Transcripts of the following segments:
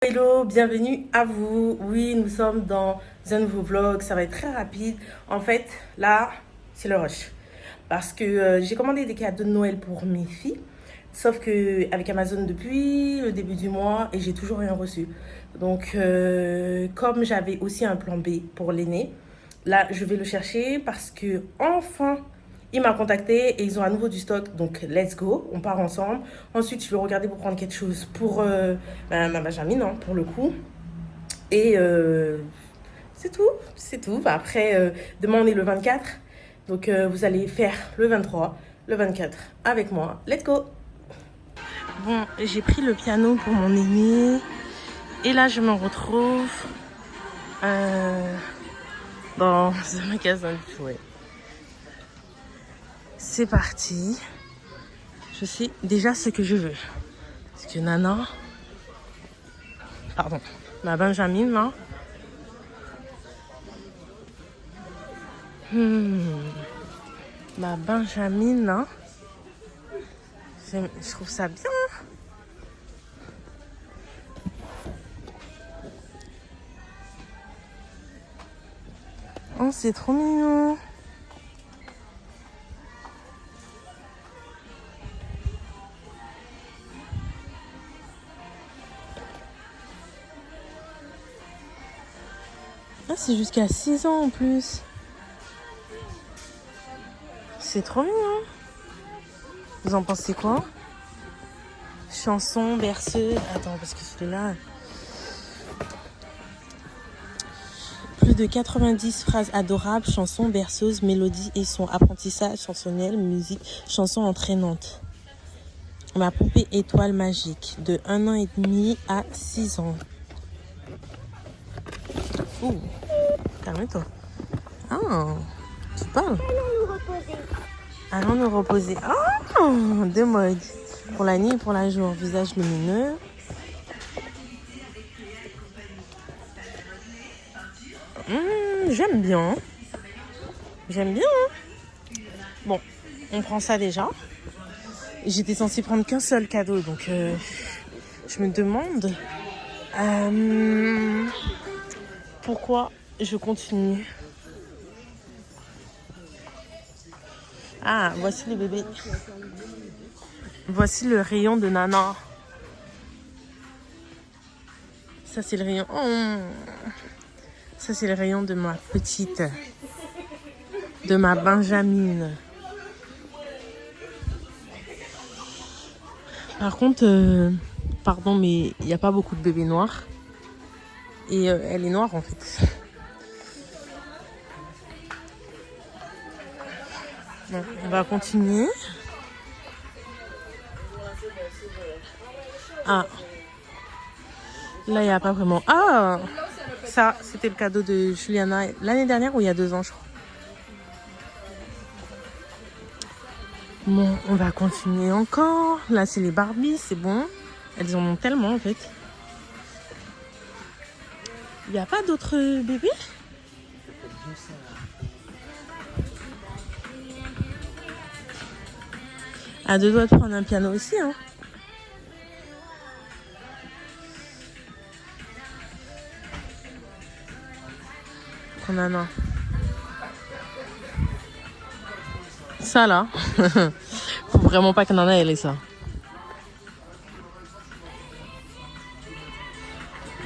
Hello, bienvenue à vous. Oui, nous sommes dans un nouveau vlog. Ça va être très rapide. En fait, là, c'est le rush. Parce que j'ai commandé des cadeaux de Noël pour mes filles. Sauf que avec Amazon depuis le début du mois et j'ai toujours rien reçu. Donc, comme j'avais aussi un plan B pour l'aîné, là, je vais le chercher parce que enfin, il m'a contacté et ils ont à nouveau du stock. Donc, let's go, on part ensemble. Ensuite, je vais regarder pour prendre quelque chose pour ma Benjamin, hein, pour le coup. Et c'est tout, c'est tout. Bah, après, demain, on est le 24. Donc, vous allez faire le 23, le 24 avec moi. Let's go! Bon, j'ai pris le piano pour mon aîné. Et là, je me retrouve dans un magasin de jouets. C'est parti. Je sais déjà ce que je veux. Parce que Nana, pardon, ma Benjamin, là. Ma Benjamin, là. Je trouve ça bien. Oh, c'est trop mignon. Ah, c'est jusqu'à 6 ans en plus. C'est trop mignon. Vous en pensez quoi? Chanson, berceuse. Attends, parce que celui-là. Plus de 90 phrases adorables, chansons, berceuses, mélodies et son apprentissage chansonnel, musique, chansons entraînantes. Ma poupée étoile magique, de 1 an et demi à 6 ans. Ouh, calme-toi. Ah, tu parles? Allons nous reposer. Allons nous reposer. Oh, deux modes. Pour la nuit et pour la jour. Visage lumineux. J'aime bien. J'aime bien. Bon, on prend ça déjà. J'étais censée prendre qu'un seul cadeau. Donc, je me demande pourquoi je continue. Ah, voici les bébés. Voici le rayon de Nana. Ça, c'est le rayon. Oh. Ça, c'est le rayon de ma petite. De ma Benjamin. Par contre, pardon, mais il n'y a pas beaucoup de bébés noirs. Et elle est noire, en fait. Bon, on va continuer. Ah. Là, il n'y a pas vraiment... Ah. Ça, c'était le cadeau de Juliana l'année dernière ou il y a 2 ans, je crois. Bon, on va continuer encore. Là, c'est les Barbies, c'est bon. Elles en ont tellement, en fait. Il n'y a pas d'autres bébés? À 2 doigts de prendre un piano aussi, hein. Qu'on a un. Ça, là. Faut vraiment pas que Nana elle ait ça.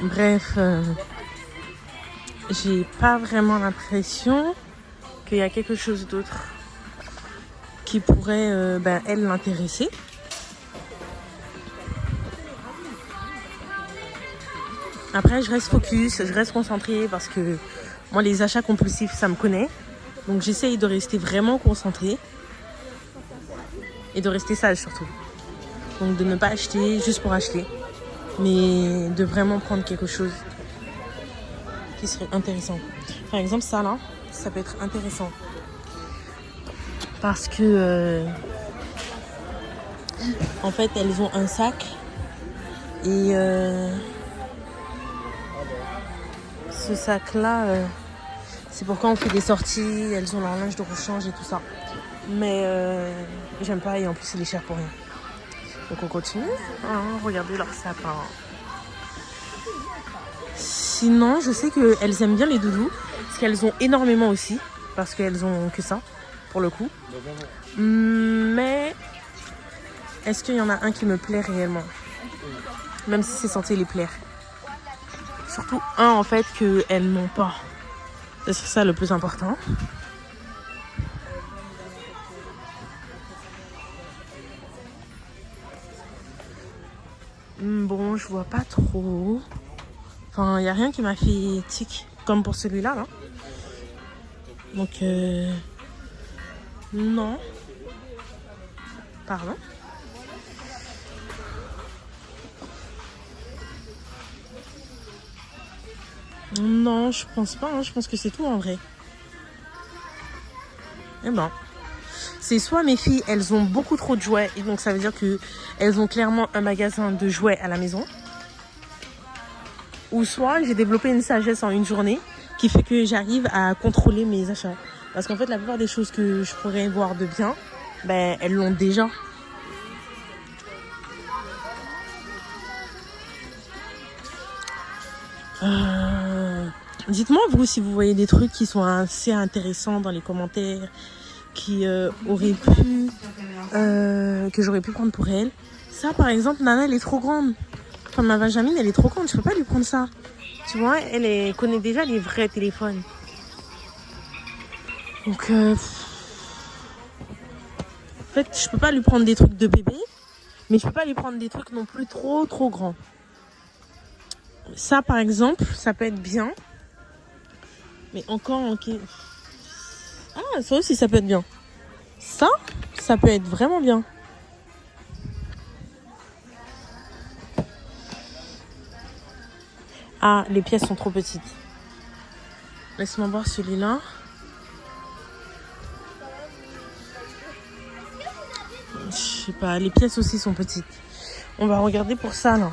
Bref, j'ai pas vraiment l'impression qu'il y a quelque chose d'autre qui pourrait, elle, l'intéresser. Après, je reste focus, je reste concentrée parce que moi, les achats compulsifs, ça me connaît. Donc, j'essaye de rester vraiment concentrée et de rester sage surtout. Donc, de ne pas acheter juste pour acheter, mais de vraiment prendre quelque chose qui serait intéressant. Par exemple, ça là, ça peut être intéressant parce que en fait, elles ont un sac et ce sac là, c'est pourquoi on fait des sorties. Elles ont leur linge de rechange et tout ça. Mais j'aime pas et en plus, il est cher pour rien. Donc on continue. Regardez leur sapin. Sinon, je sais qu'elles aiment bien les doudous. Parce qu'elles ont énormément aussi. Parce qu'elles ont que ça, pour le coup. Mais est-ce qu'il y en a un qui me plaît réellement? Même si c'est censé les plaire. Surtout un, en fait, qu'elles n'ont pas. C'est ça le plus important. Bon, je vois pas trop. Enfin, il n'y a rien qui m'a fait tic, comme pour celui-là, là. Donc, non. Pardon. Non, je pense pas. Hein. Je pense que c'est tout en vrai. Eh ben, c'est soit mes filles, elles ont beaucoup trop de jouets. Et donc, ça veut dire qu'elles ont clairement un magasin de jouets à la maison. Ou soit j'ai développé une sagesse en une journée qui fait que j'arrive à contrôler mes achats. Parce qu'en fait, la plupart des choses que je pourrais voir de bien, ben, elles l'ont déjà. Dites-moi, vous, si vous voyez des trucs qui sont assez intéressants dans les commentaires, qui auraient pu... que j'aurais pu prendre pour elle. Ça, par exemple, Nana, elle est trop grande. Enfin, ma Benjamine, elle est trop grande. Je peux pas lui prendre ça. Tu vois, elle connaît déjà les vrais téléphones. Donc, en fait, je peux pas lui prendre des trucs de bébé. Mais je peux pas lui prendre des trucs non plus trop grands. Ça, par exemple, ça peut être bien. Mais encore, ok. Ah, ça aussi, ça peut être bien. Ça peut être vraiment bien. Ah, les pièces sont trop petites. Laisse-moi voir celui-là. Je sais pas, les pièces aussi sont petites. On va regarder pour ça, là.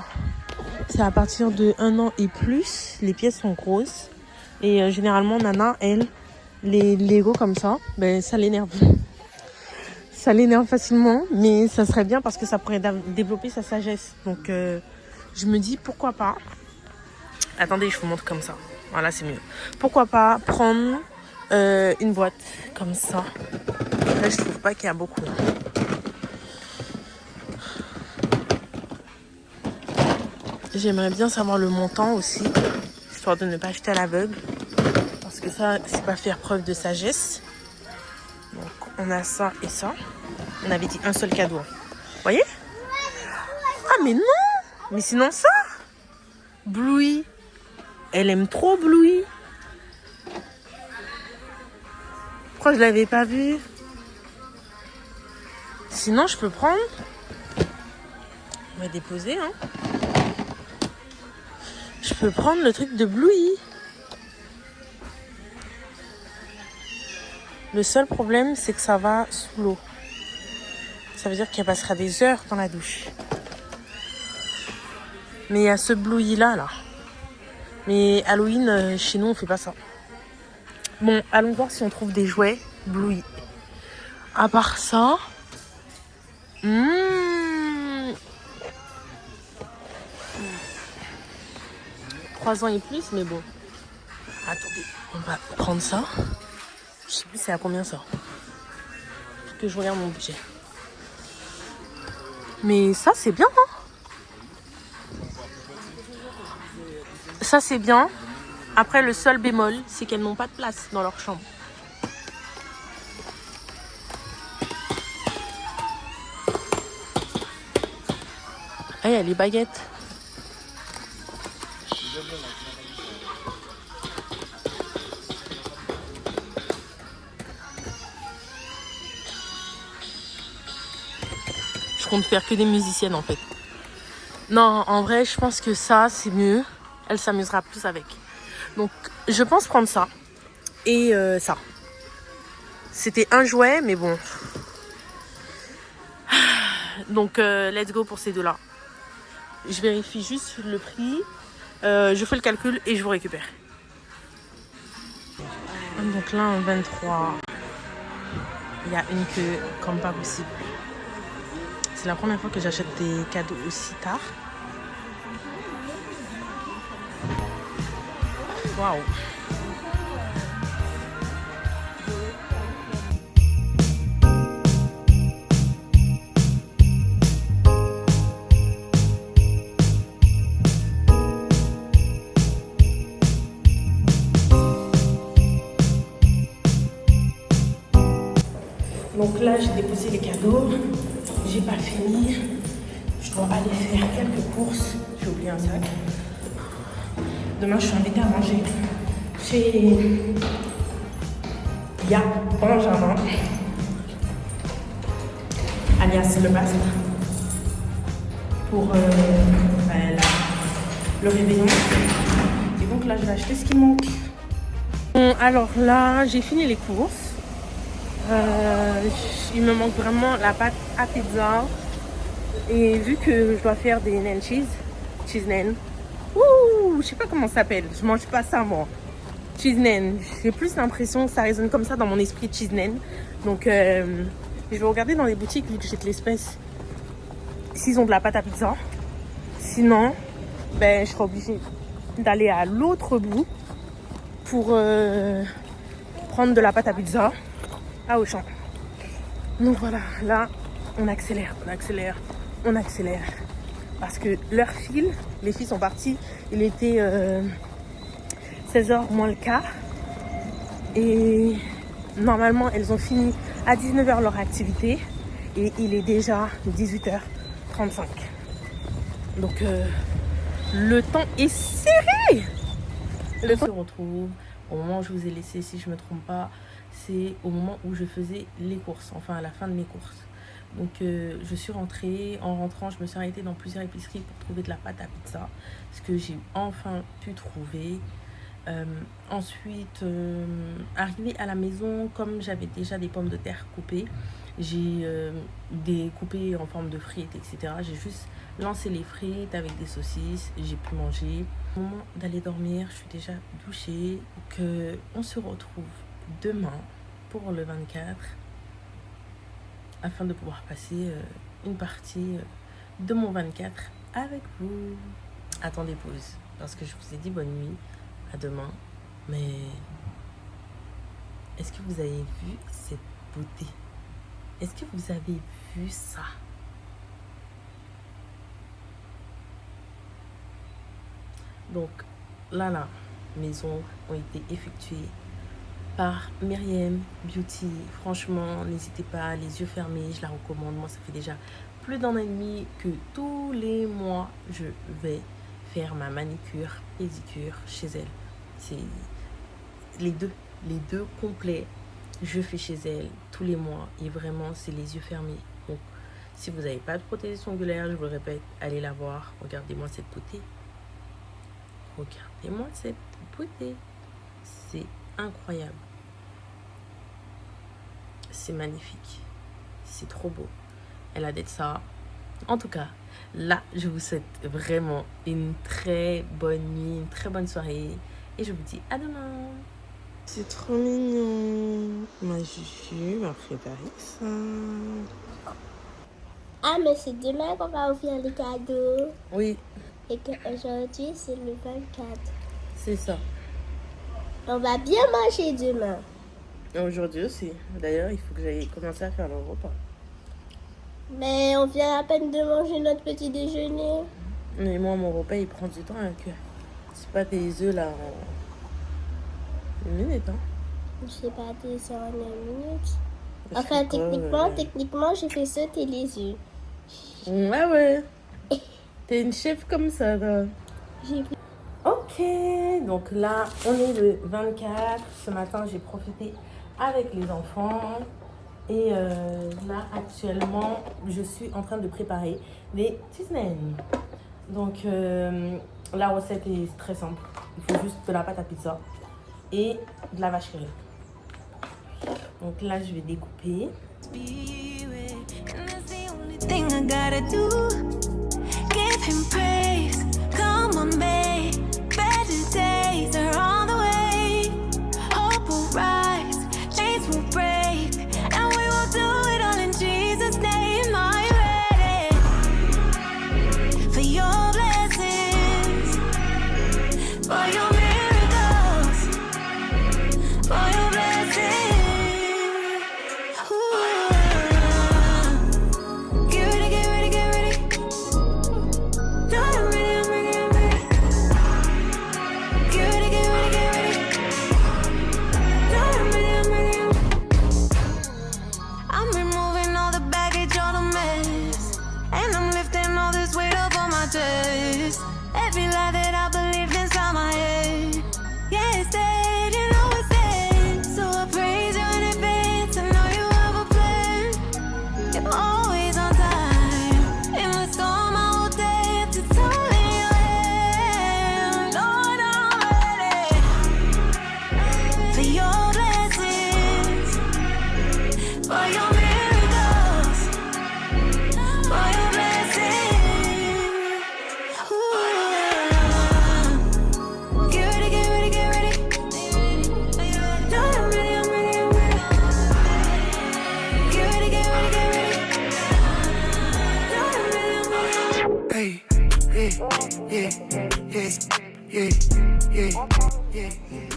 C'est à partir de 1 an et plus. Les pièces sont grosses. Et généralement, Nana, elle, les Lego comme ça, ben, ça l'énerve. Ça l'énerve facilement, mais ça serait bien parce que ça pourrait développer sa sagesse. Donc, je me dis, pourquoi pas. Attendez, je vous montre comme ça. Voilà, c'est mieux. Pourquoi pas prendre une boîte comme ça. Là, je trouve pas qu'il y a beaucoup. J'aimerais bien savoir le montant aussi, histoire de ne pas acheter à l'aveugle. Parce que ça, c'est pas faire preuve de sagesse. Donc, on a ça et ça. On avait dit un seul cadeau. Vous voyez? Ah, mais non! Mais sinon ça! Bluey. Elle aime trop Bluey. Pourquoi je l'avais pas vu? Sinon, je peux prendre. On va déposer, hein. Je peux prendre le truc de Bluey. Le seul problème, c'est que ça va sous l'eau. Ça veut dire qu'elle passera des heures dans la douche. Mais il y a ce Bluey là. Mais Halloween, chez nous, on fait pas ça. Bon, allons voir si on trouve des jouets Bluey. À part ça... 3 ans et plus, mais bon. Attendez, on va prendre ça. Je sais plus c'est à combien ça. Faut que je regarde mon budget. Mais ça, c'est bien, hein. Ça, c'est bien. Après, le seul bémol, c'est qu'elles n'ont pas de place dans leur chambre. Ah, il y a les baguettes. Je compte faire que des musiciennes, en fait. Non, en vrai, je pense que ça, c'est mieux. Elle s'amusera plus avec. Donc, je pense prendre ça. Et ça. C'était un jouet, mais bon. Donc, let's go pour ces deux-là. Je vérifie juste le prix. Je fais le calcul et je vous récupère. Donc là, en 23, il y a une queue comme pas possible. C'est la première fois que j'achète des cadeaux aussi tard. Waouh. Donc là, j'ai déposé les cadeaux. J'ai pas fini. Je dois aller faire quelques courses. J'ai oublié un sac. Demain, je suis invitée à manger chez Ya Benjamin, alias Le Bast, pour le réveillon. Et donc là, je vais acheter ce qui manque. Bon, alors là, j'ai fini les courses. Il me manque vraiment la pâte à pizza. Et vu que je dois faire des nain cheese nain. Ouh, je sais pas comment ça s'appelle. Je mange pas ça moi. Cheese nain. J'ai plus l'impression que ça résonne comme ça dans mon esprit, cheese nain. Donc je vais regarder dans les boutiques vu que j'ai de l'espèce s'ils ont de la pâte à pizza. Sinon, ben je serai obligée d'aller à l'autre bout pour prendre de la pâte à pizza à Auchan. Donc voilà, là on accélère. Parce que l'heure file, les filles sont parties, il était 16h moins le quart. Et normalement elles ont fini à 19h leur activité et il est déjà 18h35. Donc le temps est serré. Le temps se retrouve au moment où je vous ai laissé, si je ne me trompe pas, c'est au moment où je faisais les courses, enfin à la fin de mes courses. Donc je suis rentrée, en rentrant je me suis arrêtée dans plusieurs épiceries pour trouver de la pâte à pizza, ce que j'ai enfin pu trouver. Ensuite, arrivée à la maison, comme j'avais déjà des pommes de terre coupées, j'ai découpé en forme de frites, etc. J'ai juste lancé les frites avec des saucisses, j'ai pu manger. Au moment d'aller dormir, je suis déjà douchée, que on se retrouve demain pour le 24 afin de pouvoir passer une partie de mon 24 avec vous. Attendez pause, parce que je vous ai dit bonne nuit, à demain, mais est-ce que vous avez vu cette beauté? Est-ce que vous avez vu ça? Donc là, mes ongles ont été effectués par Myriam Beauty. Franchement, n'hésitez pas, les yeux fermés, je la recommande. Moi, ça fait déjà plus d'un an et demi que tous les mois, je vais faire ma manicure, pédicure chez elle. C'est les deux complets. Je fais chez elle tous les mois et vraiment, c'est les yeux fermés. Donc, si vous n'avez pas de prothèse ongulaire, je vous le répète, allez la voir. Regardez-moi cette beauté. Regardez-moi cette beauté. C'est incroyable. C'est magnifique. C'est trop beau. Elle a d'être ça. En tout cas, là, je vous souhaite vraiment une très bonne nuit, une très bonne soirée. Et je vous dis à demain. C'est trop mignon. Ma Juju m'a préparé ça. Ah, mais c'est demain qu'on va ouvrir les cadeaux. Oui. Et qu'aujourd'hui, c'est le 24. C'est ça. On va bien manger demain. Aujourd'hui aussi. D'ailleurs, il faut que j'aille commencer à faire le repas. Mais on vient à peine de manger notre petit déjeuner. Mais moi, mon repas, il prend du temps à cuire. C'est pas des œufs là en une minute, hein. C'est pas des œufs en une minute. Enfin, techniquement, j'ai fait sauter les œufs. Ouais. T'es une chef comme ça, là. J'ai pris... Ok, donc là, on est le 24. Ce matin, j'ai profité avec les enfants. Et là, actuellement, je suis en train de préparer les tisane. Donc, la recette est très simple. Il faut juste de la pâte à pizza et de la vache qui rit. Donc là, je vais découper. For your miracles.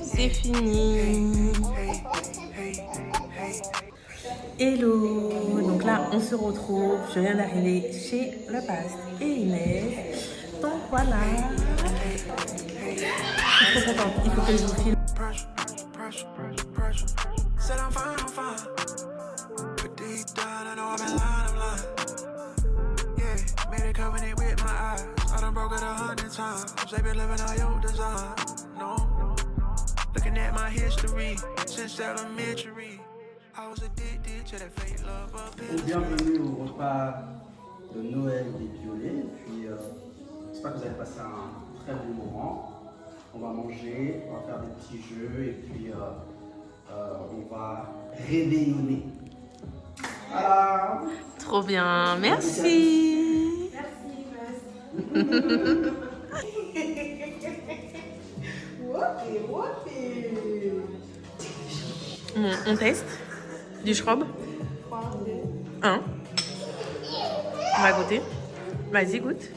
C'est fini. Hello. Donc là, on se retrouve. Je viens d'arriver chez le Past et Inès. Donc voilà. Je suis trop contente. Il faut que je vous filme. Bienvenue au repas de Noël des Violets. Puis j'espère que vous allez passer un très bon moment. On va manger, on va faire des petits jeux et puis on va réveillonner. Voilà. Trop bien, merci. On teste du schrob. 1. On va goûter. Vas-y, goûte.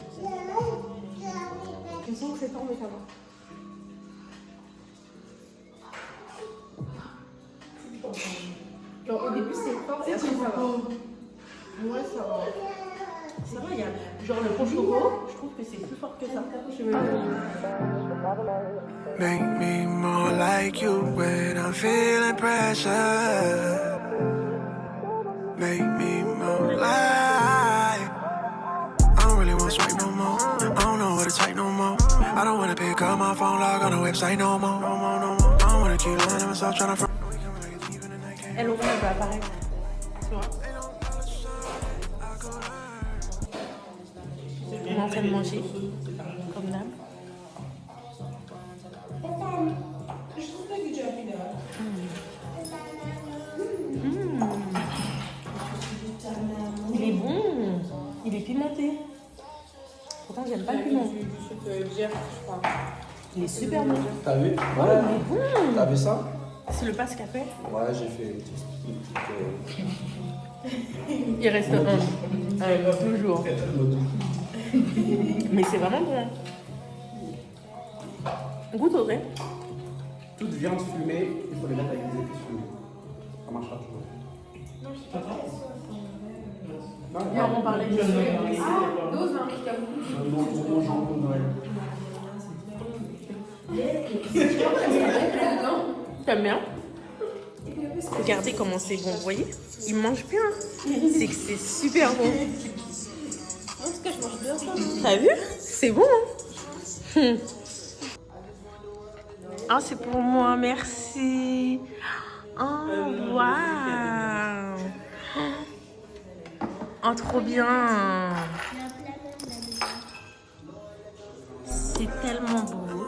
Je sens que c'est fort, mais ça va. Genre, au début, c'est fort et après, ça va. Ouais, ça va. Ça va, il y a genre le Pochoco, je trouve que c'est plus fort que ça. Make me more like you when I'm feeling pressure. Make me more like I don't really want to swipe no more. I don't know what to type no more. I don't want to pick up my phone, log on the website no more. I don't want to keep lying to myself trying to Elle au moins elle va apparaître. Tu vois. On est en train de manger, comme d'hab. Il est bon, il est pimenté. Pourtant j'aime pas le piment. Il est super bon. T'as vu? Ouais, il est bon. T'as vu ça? C'est le passe café. Ouais, j'ai fait une petite. Il reste un. Toujours. Mais c'est vraiment bon. Goûte Audrey. Toute viande fumée, il faut les mettre avec des épices fumées. Ça marchera toujours. On parlait de Dose, hein, qui a beaucoup. Mon jambon de Noël. T'aimes bien? Regardez comment c'est bon, vous voyez? Il mange bien. C'est que c'est super bon. En tout cas, je mange bien ça. T'as vu? C'est bon. Hein? Ah, c'est pour moi, merci. Oh, waouh. Oh, trop bien. C'est tellement beau.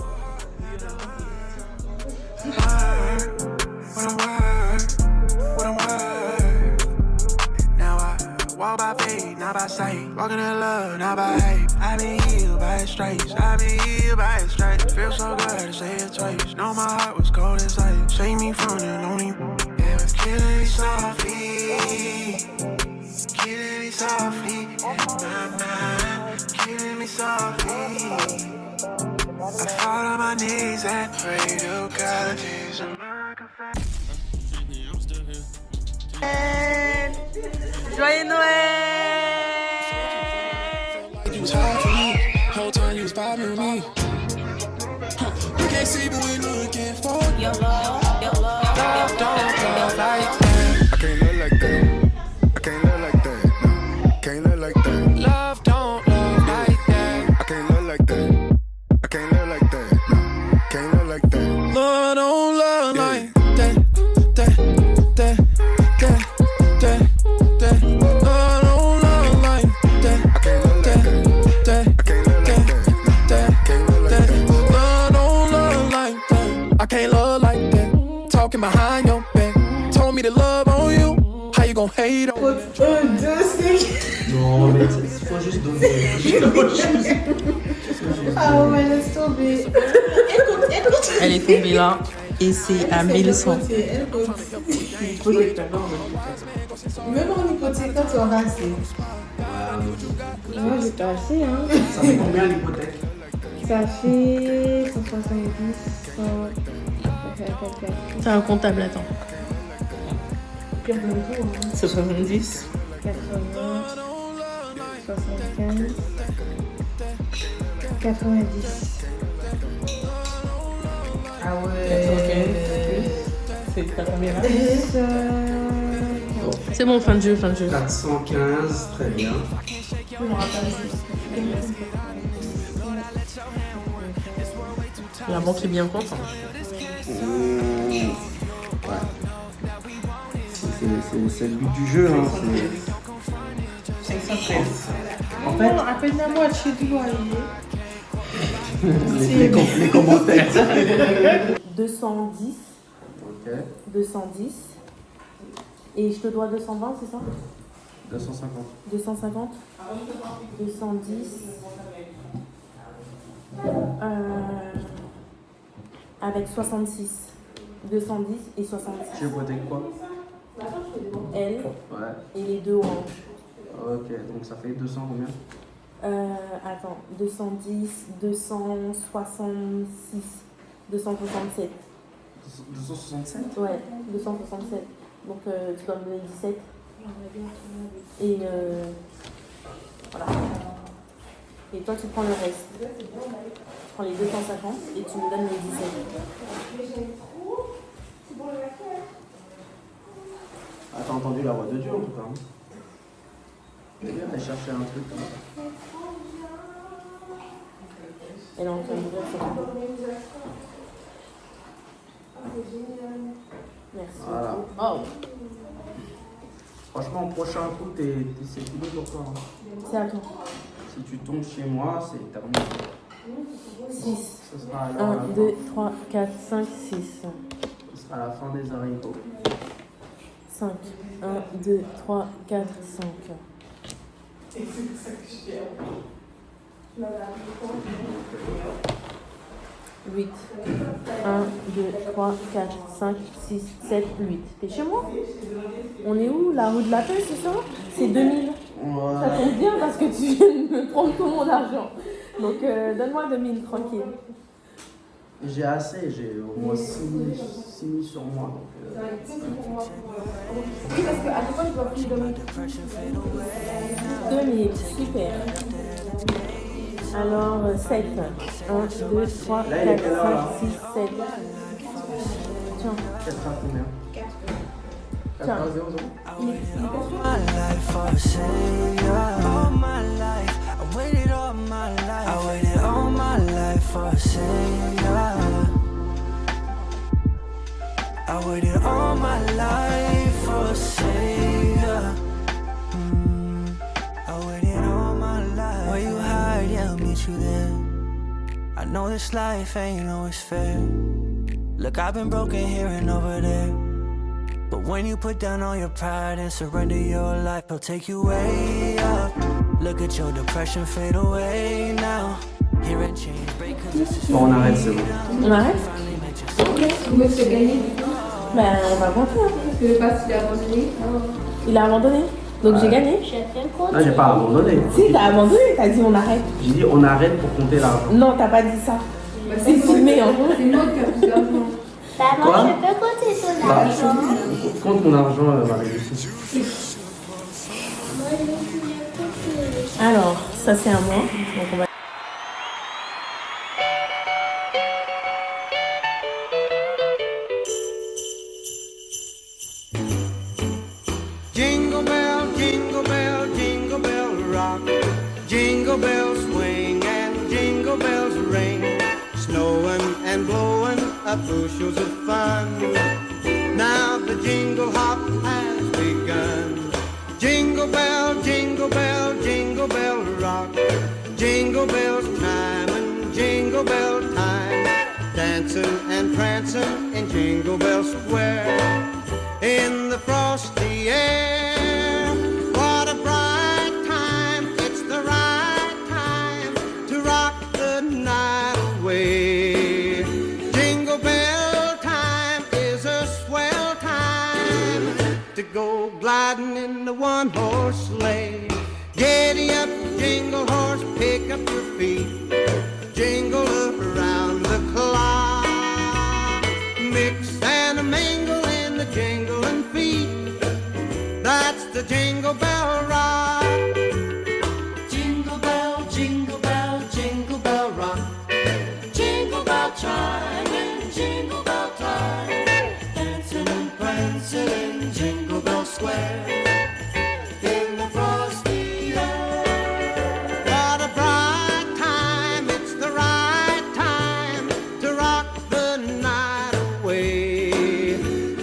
Walk by faith, not by sight. Walking in love, not by hate. I've been healed by his stripes. I've been healed by his stripes. Feels so good to say it twice. Know my heart was cold as ice. Save me from the lonely. It was killing me softly. Killing me softly. My mind. Killing me softly. I fall on my knees and pray to God. Jesus. Joyeux Noël! You was hard for me, whole time you was bothering me. You can't see, but we looking for your love, your love, love, don't love like that. I can't look like that. I can't look like that. No, can't look like that. Love don't love like that. I can't look like that. I can't look like that. No, can't look like that. Love don't love like that. That, that, that, that. I can't love like that. Talking behind your back. Told me to love on you. How you gon' hate on me? Non, mais il faut juste donner. Ah ouais, laisse tomber. Elle est tombée là et c'est à 1100. Même en hypothèque, quand tu auras assez. Moi, j'ai pas assez, hein. Ça fait combien l'hypothèque? Ça fait 170, 100... C'est un comptable, attends. Pire de tout, hein. 70. 80, 75, 90. Ah ouais. C'est pas combien là? C'est bon, fin de jeu, fin de jeu. 415, très bien. La banque est bien contente. Ouais. C'est le but du jeu. Hein. C'est 513. En fait, À peine la moitié du loyer. les commentaires. 210. Ok. 210. Et je te dois 220, c'est ça? 250. 250. 210. Avec 66. 210 et 66. J'ai voté quoi? Elle Ouais. et les deux oranges. Ok, donc ça fait 200 combien? Attends, 210, 266, 267. 267? Ouais, 267. Donc tu dois me donner 17. Et voilà. Et toi tu prends le reste. Tu prends les 250 et tu me donnes les 17. Ah, t'as entendu la voix de Dieu en tout cas. Hein. Je viens d'aller chercher un truc. Elle est en train d'ouvrir son cadeau. Merci. Voilà. Oh, Franchement, au prochain coup, c'est fini pour toi. Hein. c'est à toi. Si tu tombes chez moi, c'est terminé. 6. Ce sera alors 1, la 2, fin. 3, 4, 5, 6. Ce sera la fin des haricots. 5. 1, 2, 3, 4, 5. 8. 1, 2, 3, 4, 5, 6, 7, 8. T'es chez moi? On est où? La rue de la paix, c'est ça? C'est 2000. Ça tombe bien parce que tu viens de me prendre tout mon argent. Donc donne-moi 2000 tranquille. J'ai assez, j'ai au moins 6 000 sur moi. Donc, Oui, parce qu'à chaque fois, je dois plus de 2000, super. Alors 7. 1, 2, 3, 4, 5, 6, 7. Tiens. 4 à combien? 4 à 0, 0. My life for a savior. All my life, I waited all my life. I waited all my life for a savior. I waited all my life for a savior. I waited all my life. Where you hide, yeah, I'll meet you there. I know this life ain't always fair. Look, I've been broken here and over there. But when you put down all your pride and surrender your life, I'll take you way up. Look at your depression fade away now. Here and change break, 'cause this is Bon, on arrête, c'est bon. On arrête? Vous me faites gagner Ben on va compter. Hein. parce que le pass il a abandonné. Il a abandonné. Donc j'ai gagné. Je fais le compte. Ah, j'ai pas abandonné. Si, t'as abandonné, t'as dit on arrête. J'ai dit on arrête pour compter l'argent. Non, t'as pas dit ça. Bah, C'est filmé, hein. C'est moi qui ai plus d'argent. Maman, Quoi? je peux compter ton Bah, argent. compte mon argent, Marie-Lucie. Moi, je veux compter. Alors, ça c'est à moi. Donc on va. jingle bell rock. Jingle bells swing and jingle bells ring. Snowing and blowing up bushels of fun. Now the jingle hop has begun. Jingle bell, jingle bell, jingle bell rock. Jingle bells chime and jingle bell time. Dancing and prancing in Jingle Bell Square. In the frosty air, what a bright time. It's the right time to rock the night away. Jingle bell time is a swell time to go gliding in the one-horse sleigh. Giddy up, jingle horse, pick up your feet. Jingle bell chime, jingle bell time, dancing and prancing in Jingle Bell Square. In the frosty air. What a bright time, it's the right time to rock the night away.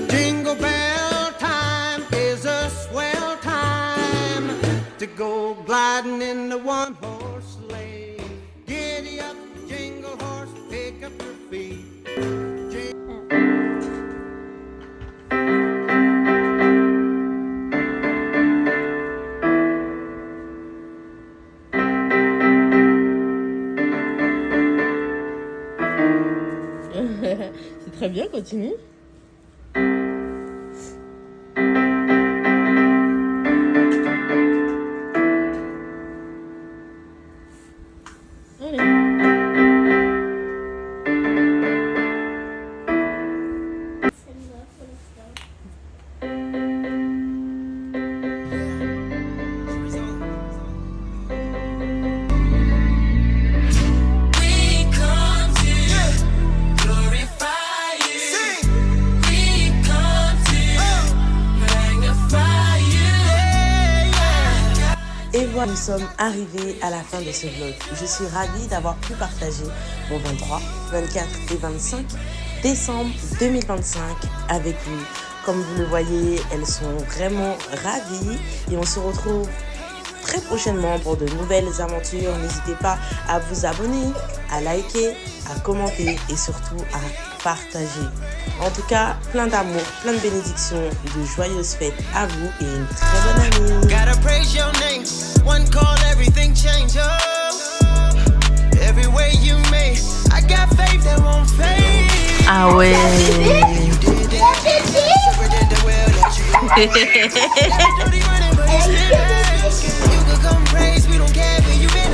Jingle bell time is a swell time to go gliding in the one-horse sleigh. Giddy up, jingle horse, pick up your feet. C'est très bien, continue. Allez. We come to glorify you. We come to magnify you. Et voilà, nous sommes arrivés à la fin de ce vlog. Je suis ravie d'avoir pu partager mon 23, 24 et 25 décembre 2025 avec vous. Comme vous le voyez, elles sont vraiment ravies et on se retrouve très prochainement pour de nouvelles aventures. N'hésitez pas à vous abonner, à liker, à commenter et surtout à partager. En tout cas, plein d'amour, plein de bénédictions, de joyeuses fêtes à vous et une très bonne année. Gotta praise your name. One call, everything change. Oh, every way you made. I got faith that won't fade. Ah ouais. You could come praise, we don't care where you been.